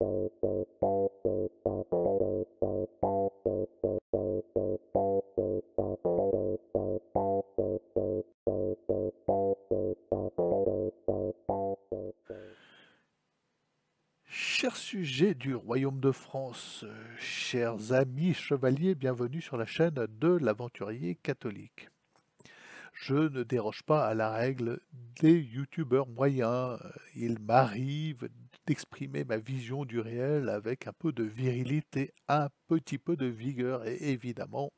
Chers sujets du royaume de France, chers amis chevaliers, bienvenue sur la chaîne de l'aventurier catholique. Je ne déroge pas à la règle des youtubeurs moyens. Il m'arrive d'exprimer ma vision du réel avec un peu de virilité, un petit peu de vigueur et évidemment,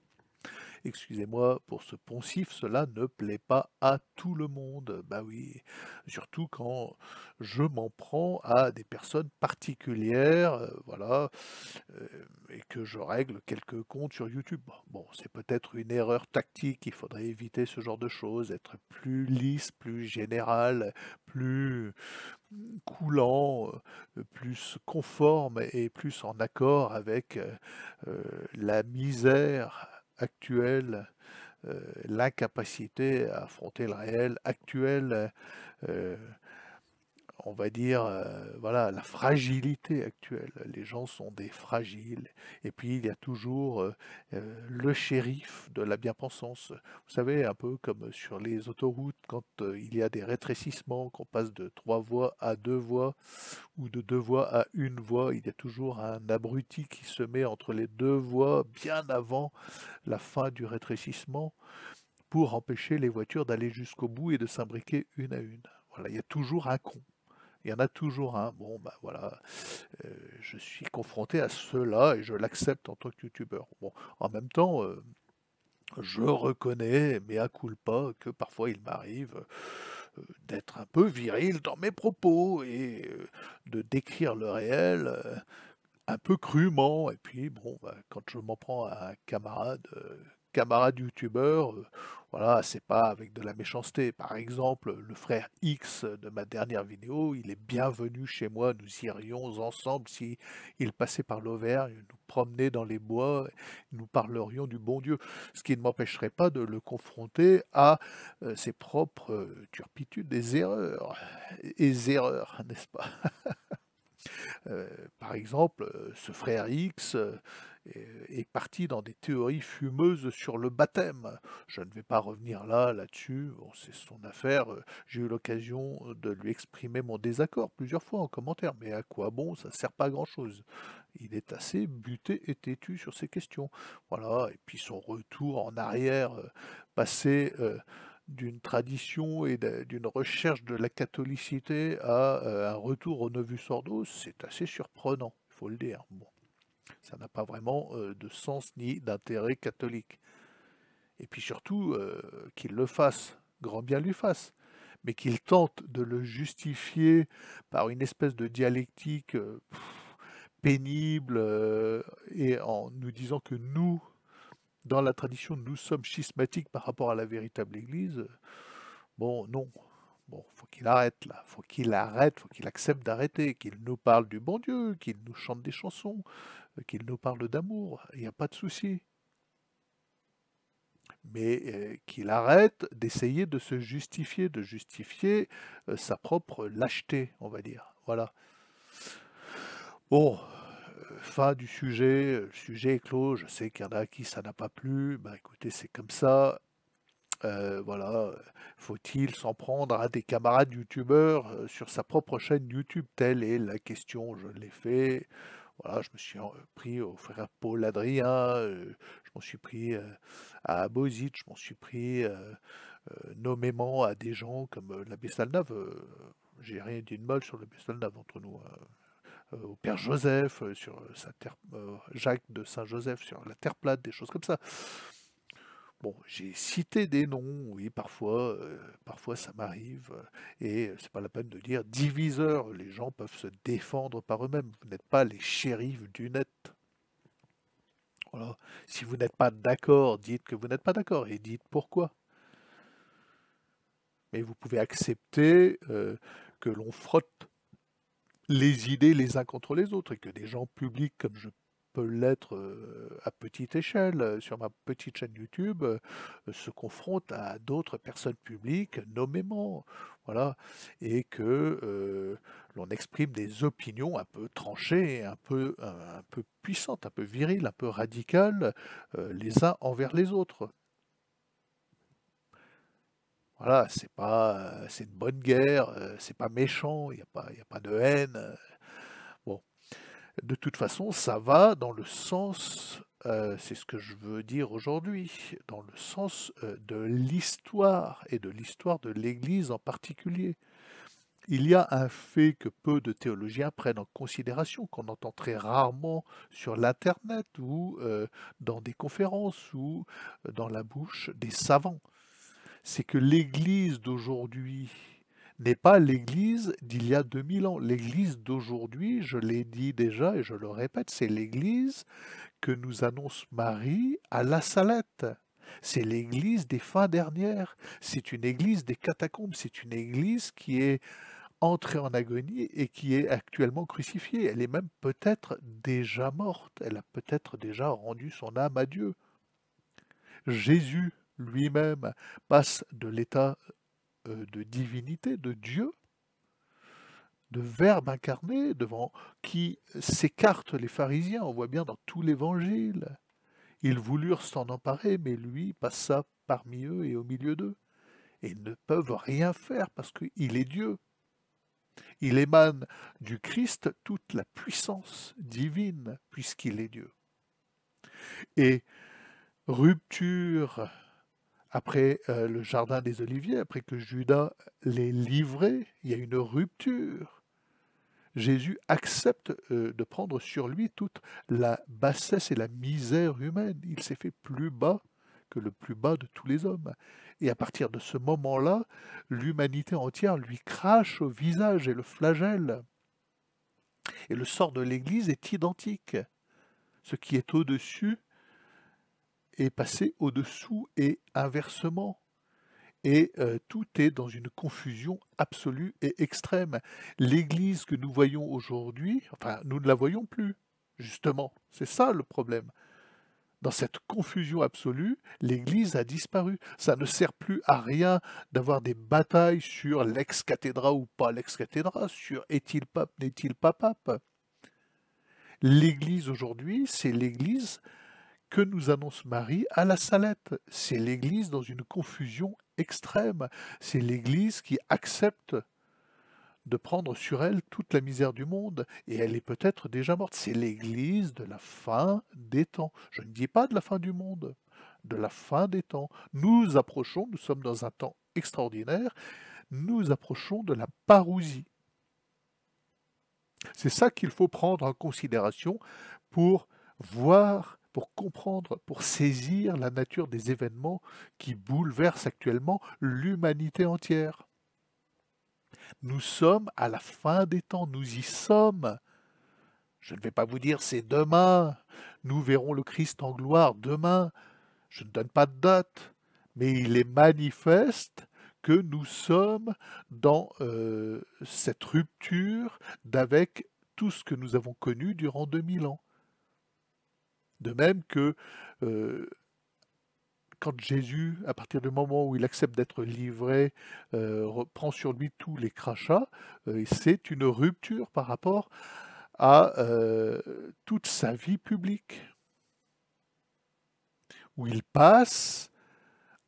excusez-moi pour ce poncif, cela ne plaît pas à tout le monde. Bah oui, surtout quand je m'en prends à des personnes particulières, voilà, et que je règle quelques comptes sur YouTube. Bon, c'est peut-être une erreur tactique, il faudrait éviter ce genre de choses, être plus lisse, plus général, plus coulant, plus conforme et plus en accord avec la misère actuelle, l'incapacité à affronter le réel actuel, euh, on va dire, voilà, la fragilité actuelle. Les gens sont des fragiles. Et puis, il y a toujours le shérif de la bien-pensance. Vous savez, un peu comme sur les autoroutes, quand il y a des rétrécissements, qu'on passe de 3 voies à 2 voies, ou de 2 voies à 1 voie, il y a toujours un abruti qui se met entre les 2 voies, bien avant la fin du rétrécissement, pour empêcher les voitures d'aller jusqu'au bout et de s'imbriquer une à une. Voilà, il y a toujours un con. Il y en a toujours un. Bon, ben voilà, je suis confronté à cela et je l'accepte en tant que youtubeur. Bon, en même temps, je reconnais, mea culpa, que parfois il m'arrive d'être un peu viril dans mes propos et de décrire le réel un peu crûment. Et puis, bon, bah, quand je m'en prends à un camarade youtubeur, voilà, c'est pas avec de la méchanceté. Par exemple, le frère X de ma dernière vidéo, il est bienvenu chez moi, nous irions ensemble si il passait par l'Auvergne, nous promener dans les bois, nous parlerions du bon Dieu. Ce qui ne m'empêcherait pas de le confronter à ses propres turpitudes et erreurs, n'est-ce pas? Par exemple, ce frère X est parti dans des théories fumeuses sur le baptême. Je ne vais pas revenir là-dessus, bon, c'est son affaire. J'ai eu l'occasion de lui exprimer mon désaccord plusieurs fois en commentaire, mais à quoi bon, ça ne sert pas à grand-chose. Il est assez buté et têtu sur ces questions. Voilà, et puis son retour en arrière, passé d'une tradition et d'une recherche de la catholicité à un retour au Novus Ordo, c'est assez surprenant, il faut le dire. Bon, ça n'a pas vraiment de sens ni d'intérêt catholique. Et puis surtout, qu'il le fasse, grand bien lui fasse, mais qu'il tente de le justifier par une espèce de dialectique pénible et en nous disant que nous, dans la tradition, nous sommes schismatiques par rapport à la véritable Église. Bon, non. Bon, faut qu'il arrête là. Faut qu'il arrête, faut qu'il accepte d'arrêter, qu'il nous parle du bon Dieu, qu'il nous chante des chansons, qu'il nous parle d'amour. Il n'y a pas de souci. Mais qu'il arrête d'essayer de se justifier, de justifier sa propre lâcheté, on va dire. Voilà. Bon, fin du sujet. Le sujet est clos. Je sais qu'il y en a à qui ça n'a pas plu. Ben écoutez, c'est comme ça. Voilà, faut-il s'en prendre à des camarades youtubeurs sur sa propre chaîne YouTube? Telle est la question, je l'ai fait. Voilà, je me suis pris au frère Paul Adrien, je m'en suis pris à Abozit, je m'en suis pris nommément à des gens comme l'abbé Salnave. J'ai rien dit de mal sur l'abbé Salnave entre nous, hein. Au père Joseph, sur sa terre, Jacques de Saint-Joseph, sur la terre plate, des choses comme ça. Bon, j'ai cité des noms, oui, parfois ça m'arrive, et c'est pas la peine de dire diviseur, les gens peuvent se défendre par eux-mêmes, vous n'êtes pas les shérifs du net. Voilà. Si vous n'êtes pas d'accord, dites que vous n'êtes pas d'accord, et dites pourquoi. Mais vous pouvez accepter que l'on frotte les idées les uns contre les autres, et que des gens publics comme je peut l'être à petite échelle, sur ma petite chaîne YouTube, se confronte à d'autres personnes publiques nommément, voilà, et que l'on exprime des opinions un peu tranchées, un peu puissantes, un peu viriles, un peu radicales, les uns envers les autres. Voilà, c'est une bonne guerre, c'est pas méchant, il y a pas de haine. Bon, de toute façon, ça va dans le sens, c'est ce que je veux dire aujourd'hui, dans le sens de l'histoire et de l'histoire de l'Église en particulier. Il y a un fait que peu de théologiens prennent en considération, qu'on entend très rarement sur l'Internet ou dans des conférences ou dans la bouche des savants. C'est que l'Église d'aujourd'hui n'est pas l'Église d'il y a 2000 ans. L'Église d'aujourd'hui, je l'ai dit déjà et je le répète, c'est l'Église que nous annonce Marie à la Salette. C'est l'Église des fins dernières. C'est une Église des catacombes. C'est une Église qui est entrée en agonie et qui est actuellement crucifiée. Elle est même peut-être déjà morte. Elle a peut-être déjà rendu son âme à Dieu. Jésus lui-même passe de l'état de divinité, de Dieu, de Verbe incarné, devant qui s'écartent les pharisiens. On voit bien dans tout l'Évangile. Ils voulurent s'en emparer, mais lui passa parmi eux et au milieu d'eux. Et ils ne peuvent rien faire parce qu'il est Dieu. Il émane du Christ toute la puissance divine, puisqu'il est Dieu. Et rupture après le jardin des Oliviers, après que Judas l'ait livré, il y a une rupture. Jésus accepte de prendre sur lui toute la bassesse et la misère humaine. Il s'est fait plus bas que le plus bas de tous les hommes. Et à partir de ce moment-là, l'humanité entière lui crache au visage et le flagelle. Et le sort de l'Église est identique. Ce qui est au-dessus est passé au-dessous et inversement. Et tout est dans une confusion absolue et extrême. L'Église que nous voyons aujourd'hui, enfin, nous ne la voyons plus, justement. C'est ça le problème. Dans cette confusion absolue, l'Église a disparu. Ça ne sert plus à rien d'avoir des batailles sur l'ex-cathédra ou pas l'ex-cathédra, sur est-il pape, n'est-il pas pape. L'Église aujourd'hui, c'est l'Église que nous annonce Marie à la Salette. C'est l'Église dans une confusion extrême. C'est l'Église qui accepte de prendre sur elle toute la misère du monde, et elle est peut-être déjà morte. C'est l'Église de la fin des temps. Je ne dis pas de la fin du monde, de la fin des temps. Nous approchons, nous sommes dans un temps extraordinaire, nous approchons de la parousie. C'est ça qu'il faut prendre en considération pour voir, pour comprendre, pour saisir la nature des événements qui bouleversent actuellement l'humanité entière. Nous sommes à la fin des temps, nous y sommes. Je ne vais pas vous dire c'est demain, nous verrons le Christ en gloire demain. Je ne donne pas de date, mais il est manifeste que nous sommes dans cette rupture d'avec tout ce que nous avons connu durant 2000 ans. De même que quand Jésus, à partir du moment où il accepte d'être livré, reprend sur lui tous les crachats, c'est une rupture par rapport à toute sa vie publique, où il passe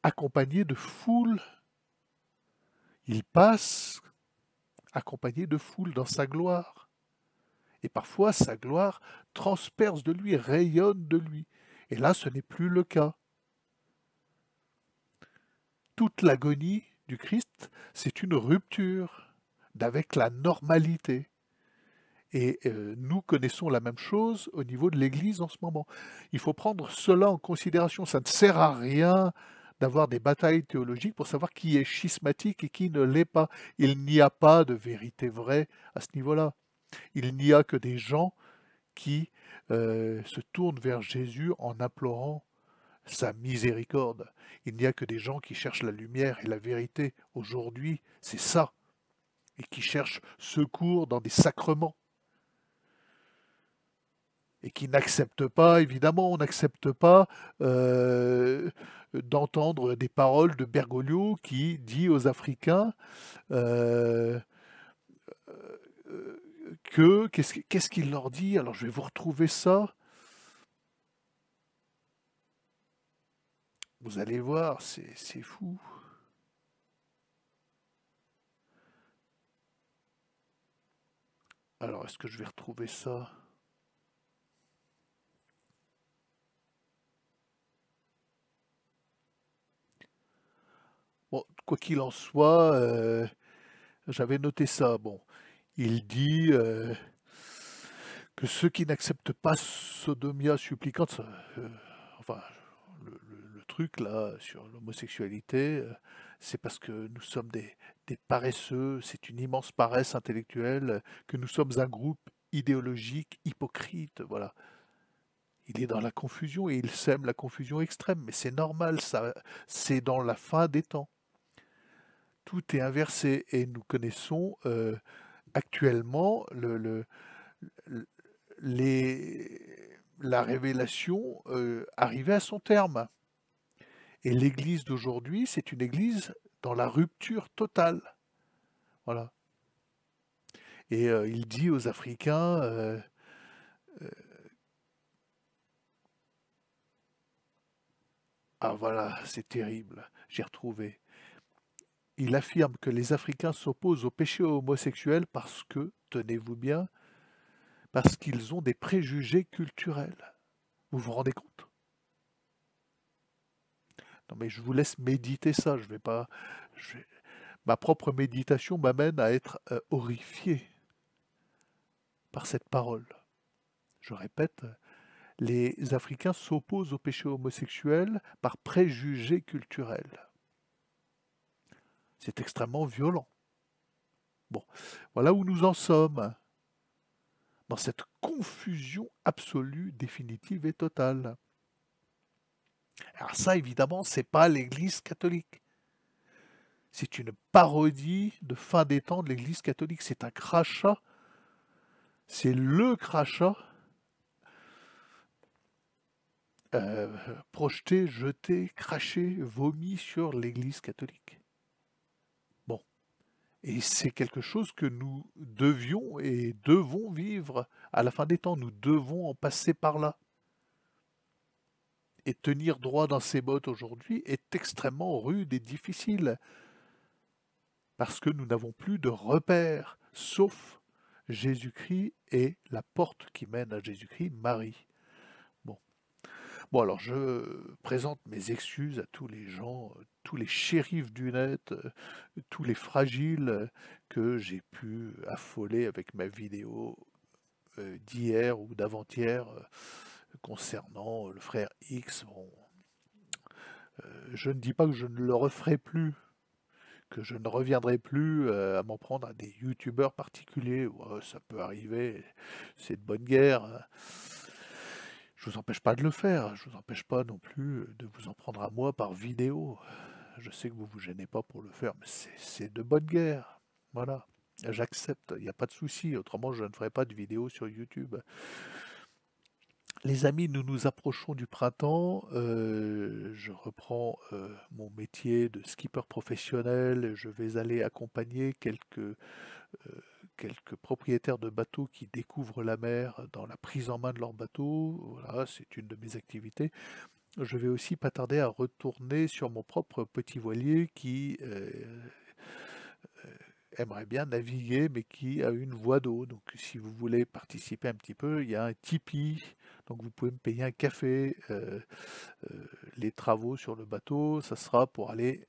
accompagné de foules. Il passe accompagné de foules dans sa gloire. Et parfois, sa gloire transperce de lui, rayonne de lui. Et là, ce n'est plus le cas. Toute l'agonie du Christ, c'est une rupture d'avec la normalité. Et nous connaissons la même chose au niveau de l'Église en ce moment. Il faut prendre cela en considération. Ça ne sert à rien d'avoir des batailles théologiques pour savoir qui est schismatique et qui ne l'est pas. Il n'y a pas de vérité vraie à ce niveau-là. Il n'y a que des gens qui se tournent vers Jésus en implorant sa miséricorde. Il n'y a que des gens qui cherchent la lumière et la vérité. Aujourd'hui, c'est ça. Et qui cherchent secours dans des sacrements. et qui n'acceptent pas, évidemment, on n'accepte pas d'entendre des paroles de Bergoglio qui dit aux Africains euh, qu'est-ce qu'il leur dit? Alors je vais vous retrouver ça. Vous allez voir, c'est fou. Alors est-ce que je vais retrouver ça? Bon, quoi qu'il en soit, j'avais noté ça. Bon, il dit que ceux qui n'acceptent pas Sodomia supplicante, enfin, le truc là sur l'homosexualité, c'est parce que nous sommes des paresseux, c'est une immense paresse intellectuelle, que nous sommes un groupe idéologique hypocrite, voilà. Il est dans la confusion et il sème la confusion extrême, mais c'est normal, ça, c'est dans la fin des temps. Tout est inversé et nous connaissons actuellement la révélation arrivait à son terme. Et l'Église d'aujourd'hui, c'est une Église dans la rupture totale. Voilà. Et il dit aux Africains, ah voilà, c'est terrible, j'ai retrouvé. Il affirme que les Africains s'opposent au péché homosexuel parce que, tenez-vous bien, parce qu'ils ont des préjugés culturels. Vous vous rendez compte? Non mais je vous laisse méditer ça, je vais pas... Ma propre méditation m'amène à être horrifié par cette parole. Je répète, les Africains s'opposent au péché homosexuel par préjugés culturels. C'est extrêmement violent. Bon, voilà où nous en sommes, dans cette confusion absolue, définitive et totale. Alors ça, évidemment, c'est pas l'Église catholique. C'est une parodie de fin des temps de l'Église catholique. C'est un crachat. C'est le crachat projeté, jeté, craché, vomi sur l'Église catholique. Bon. Et c'est quelque chose que nous devions et devons vivre à la fin des temps. Nous devons en passer par là. Et tenir droit dans ses bottes aujourd'hui est extrêmement rude et difficile. Parce que nous n'avons plus de repères, sauf Jésus-Christ et la porte qui mène à Jésus-Christ, Marie. Bon. Bon, alors je présente mes excuses à tous les gens, tous les shérifs du net, tous les fragiles que j'ai pu affoler avec ma vidéo d'hier ou d'avant-hier concernant le frère X. Bon, je ne dis pas que je ne le referai plus, que je ne reviendrai plus à m'en prendre à des youtubeurs particuliers. Ouais, ça peut arriver, c'est de bonne guerre, hein. Je vous empêche pas de le faire, je vous empêche pas non plus de vous en prendre à moi par vidéo. Je sais que vous vous gênez pas pour le faire, mais c'est de bonne guerre. Voilà, j'accepte, il n'y a pas de souci, autrement je ne ferai pas de vidéo sur YouTube. Les amis, nous nous approchons du printemps. Je reprends mon métier de skipper professionnel. Je vais aller accompagner quelques propriétaires de bateaux qui découvrent la mer dans la prise en main de leur bateau. Voilà, c'est une de mes activités. Je vais aussi pas tarder à retourner sur mon propre petit voilier qui aimerait bien naviguer, mais qui a une voie d'eau. Donc si vous voulez participer un petit peu, il y a un Tipeee. Donc vous pouvez me payer un café. Les travaux sur le bateau, ça sera pour aller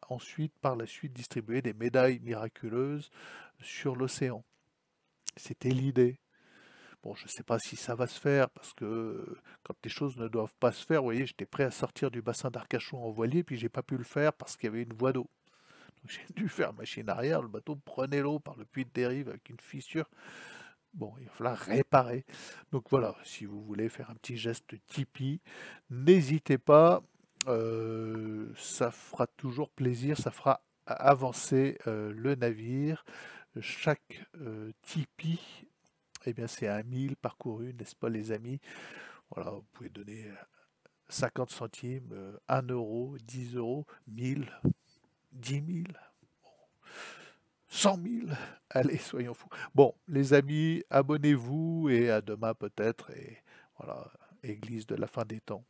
ensuite, par la suite, distribuer des médailles miraculeuses sur l'océan. C'était l'idée. Bon, je ne sais pas si ça va se faire, parce que quand les choses ne doivent pas se faire, vous voyez, j'étais prêt à sortir du bassin d'Arcachon en voilier, puis j'ai pas pu le faire parce qu'il y avait une voie d'eau. Donc j'ai dû faire machine arrière, le bateau prenait l'eau par le puits de dérive avec une fissure. Bon, il va falloir réparer. Donc voilà, si vous voulez faire un petit geste Tipeee, n'hésitez pas. Ça fera toujours plaisir, ça fera avancer le navire. Chaque Tipeee eh bien c'est un mille parcouru, n'est-ce pas les amis? Voilà, vous pouvez donner 50 centimes, 1 euro, 10 euros, 1000, 10 000, 100 000. Allez, soyons fous. Bon, les amis, abonnez-vous et à demain peut-être. Et voilà, Église de la fin des temps.